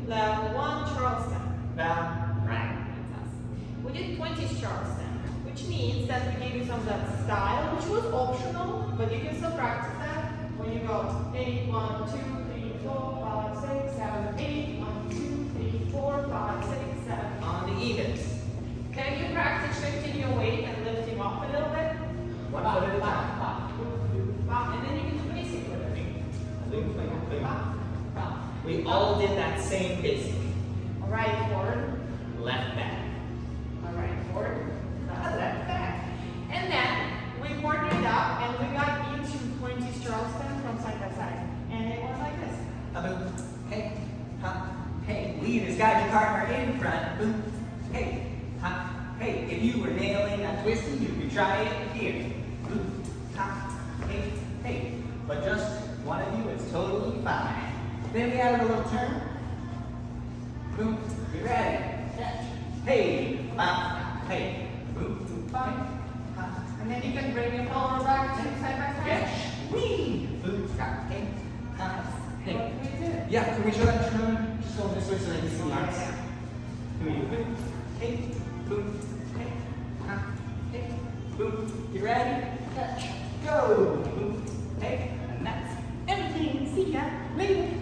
Level 1, Charleston. Down, right. Fantastic. We did 20s Charleston, which means that we gave you some of that style, which was optional, but you can still practice that when you go 8, 1, 2, 3, 4, 5, 6, 7, 8, 1, 2, 3, 4, 5, 6, 7 on the evens. Can you practice shifting your weight and lifting off a little bit? One foot at a time. And then you can do basic with it. We all did that same basic. All right, forward. Left back. All right, forward. Left back. And then we partnered up and we got into 20s Charleston from side by side. And it was like this. Boom. Hey. Ha. Hey. Lead is guide your partner in front. Boom. Hey. Ha. Hey. If you were nailing a twist, you could try it here. Boom. Ha. Hey. Hey. But just one of you is totally fine. Then we added a little turn. Boom. Get ready. Catch. Hey. Hey. Boom. Fine. And then you can bring your follower back to side by side. Catch. Whee. Boom. Hey. Hey. What do we do? Yeah, can we show that turn? Just go this way so they can see us. Yeah. Boom. Hey. Boom. Hey. Hey. Boom. You ready? Catch. Go. Boom. Hey. And that's everything. See ya later.